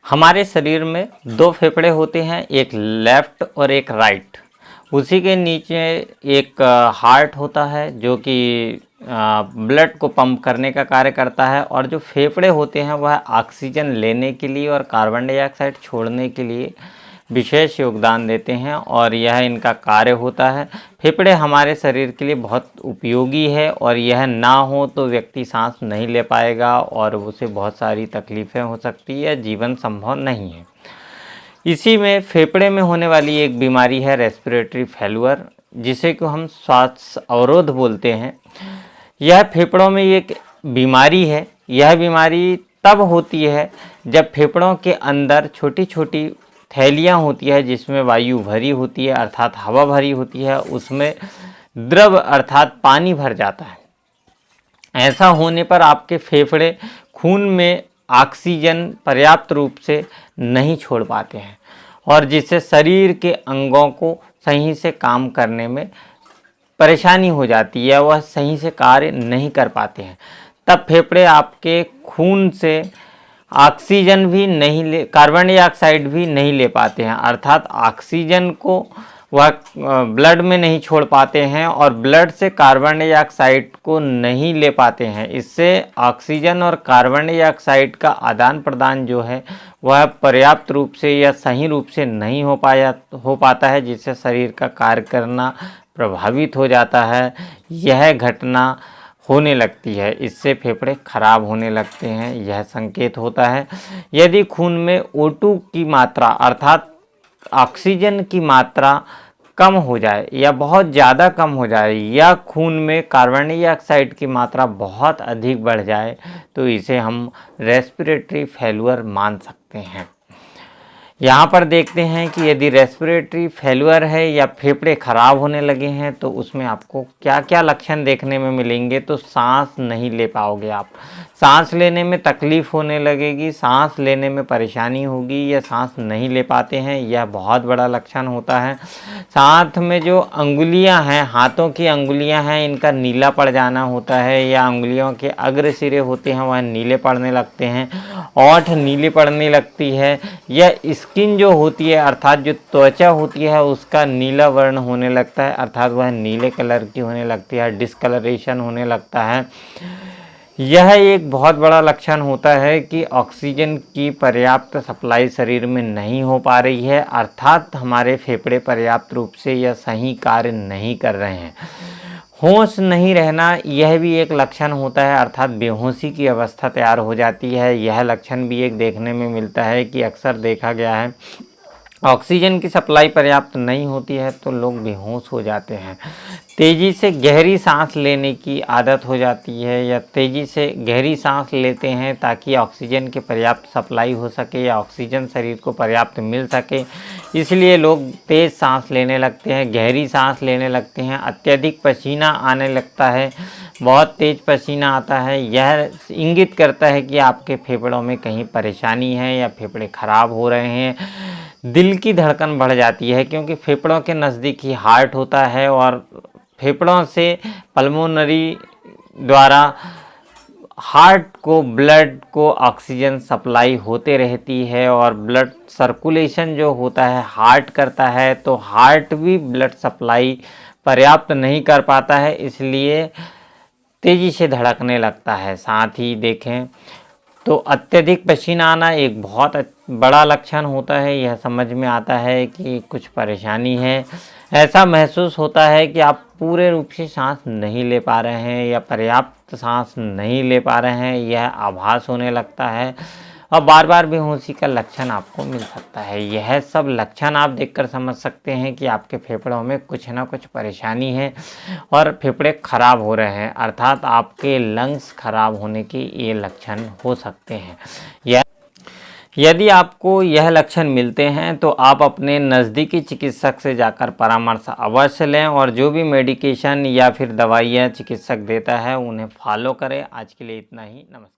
हमारे शरीर में दो फेफड़े होते हैं, एक लेफ्ट और एक राइट। उसी के नीचे एक हार्ट होता है जो कि ब्लड को पंप करने का कार्य करता है, और जो फेफड़े होते हैं वह ऑक्सीजन लेने के लिए और कार्बन डाइऑक्साइड छोड़ने के लिए विशेष योगदान देते हैं, और यह इनका कार्य होता है। फेफड़े हमारे शरीर के लिए बहुत उपयोगी है, और यह ना हो तो व्यक्ति सांस नहीं ले पाएगा और उसे बहुत सारी तकलीफ़ें हो सकती है, जीवन संभव नहीं है। इसी में फेफड़े में होने वाली एक बीमारी है रेस्पिरेटरी फेल्यूर, जिसे को हम श्वास अवरोध बोलते हैं। यह फेफड़ों में एक बीमारी है। यह बीमारी तब होती है जब फेफड़ों के अंदर छोटी छोटी थैलियाँ होती है जिसमें वायु भरी होती है, अर्थात हवा भरी होती है, उसमें द्रव अर्थात पानी भर जाता है। ऐसा होने पर आपके फेफड़े खून में ऑक्सीजन पर्याप्त रूप से नहीं छोड़ पाते हैं, और जिससे शरीर के अंगों को सही से काम करने में परेशानी हो जाती है, वह सही से कार्य नहीं कर पाते हैं। तब फेफड़े आपके खून से ऑक्सीजन भी नहीं ले, कार्बन डाइऑक्साइड भी नहीं ले पाते हैं, अर्थात ऑक्सीजन को वह ब्लड में नहीं छोड़ पाते हैं और ब्लड से कार्बन डाइऑक्साइड को नहीं ले पाते हैं। इससे ऑक्सीजन और कार्बन डाइऑक्साइड का आदान प्रदान जो है वह पर्याप्त रूप से या सही रूप से नहीं हो पाता है, जिससे शरीर का कार्य करना प्रभावित हो जाता है। यह घटना होने लगती है, इससे फेफड़े खराब होने लगते हैं। यह संकेत होता है यदि खून में O2 की मात्रा अर्थात ऑक्सीजन की मात्रा कम हो जाए या बहुत ज़्यादा कम हो जाए, या खून में कार्बन डाइऑक्साइड की मात्रा बहुत अधिक बढ़ जाए, तो इसे हम रेस्पिरेटरी फेल्यूर मान सकते हैं। यहाँ पर देखते हैं कि यदि रेस्पिरेटरी फेल्यूर है या फेफड़े खराब होने लगे हैं तो उसमें आपको क्या क्या लक्षण देखने में मिलेंगे। तो सांस नहीं ले पाओगे आप, सांस लेने में तकलीफ़ होने लगेगी, सांस लेने में परेशानी होगी, या सांस नहीं ले पाते हैं, यह बहुत बड़ा लक्षण होता है। साथ में जो अंगुलियां हैं, हाथों की अंगुलियां हैं, इनका नीला पड़ जाना होता है, या अंगुलियों के अग्र सिरे होते हैं वह नीले पड़ने लगते हैं, ओंठ नीली पड़ने लगती है, या स्किन जो होती है अर्थात जो त्वचा होती है उसका नीला वर्ण होने लगता है, अर्थात वह नीले कलर की होने लगती है, डिस्कलरेशन होने लगता है। यह एक बहुत बड़ा लक्षण होता है कि ऑक्सीजन की पर्याप्त सप्लाई शरीर में नहीं हो पा रही है, अर्थात हमारे फेफड़े पर्याप्त रूप से या सही कार्य नहीं कर रहे हैं। होश नहीं रहना यह भी एक लक्षण होता है, अर्थात बेहोशी की अवस्था तैयार हो जाती है। यह लक्षण भी एक देखने में मिलता है कि अक्सर देखा गया है ऑक्सीजन की सप्लाई पर्याप्त नहीं होती है तो लोग बेहोश हो जाते हैं। तेज़ी से गहरी सांस लेने की आदत हो जाती है, या तेज़ी से गहरी सांस लेते हैं ताकि ऑक्सीजन की पर्याप्त सप्लाई हो सके या ऑक्सीजन शरीर को पर्याप्त मिल सके, इसलिए लोग तेज़ सांस लेने लगते हैं, गहरी सांस लेने लगते हैं। अत्यधिक पसीना आने लगता है, बहुत तेज़ पसीना आता है, यह इंगित करता है कि आपके फेफड़ों में कहीं परेशानी है या फेफड़े खराब हो रहे हैं। दिल की धड़कन बढ़ जाती है क्योंकि फेफड़ों के नज़दीक ही हार्ट होता है, और फेफड़ों से पल्मोनरी द्वारा हार्ट को ब्लड को ऑक्सीजन सप्लाई होते रहती है, और ब्लड सर्कुलेशन जो होता है हार्ट करता है, तो हार्ट भी ब्लड सप्लाई पर्याप्त नहीं कर पाता है, इसलिए तेज़ी से धड़कने लगता है। साथ ही देखें तो अत्यधिक पसीना आना एक बहुत बड़ा लक्षण होता है। यह समझ में आता है कि कुछ परेशानी है। ऐसा महसूस होता है कि आप पूरे रूप से सांस नहीं ले पा रहे हैं या पर्याप्त सांस नहीं ले पा रहे हैं, यह आभास होने लगता है, और बार बार बेहोशी का लक्षण आपको मिल सकता है। यह सब लक्षण आप देखकर समझ सकते हैं कि आपके फेफड़ों में कुछ ना कुछ परेशानी है और फेफड़े खराब हो रहे हैं, अर्थात आपके लंग्स खराब होने के ये लक्षण हो सकते हैं। यदि आपको यह लक्षण मिलते हैं तो आप अपने नज़दीकी चिकित्सक से जाकर परामर्श अवश्य लें, और जो भी मेडिकेशन या फिर दवाइयाँ चिकित्सक देता है उन्हें फॉलो करें। आज के लिए इतना ही, नमस्कार।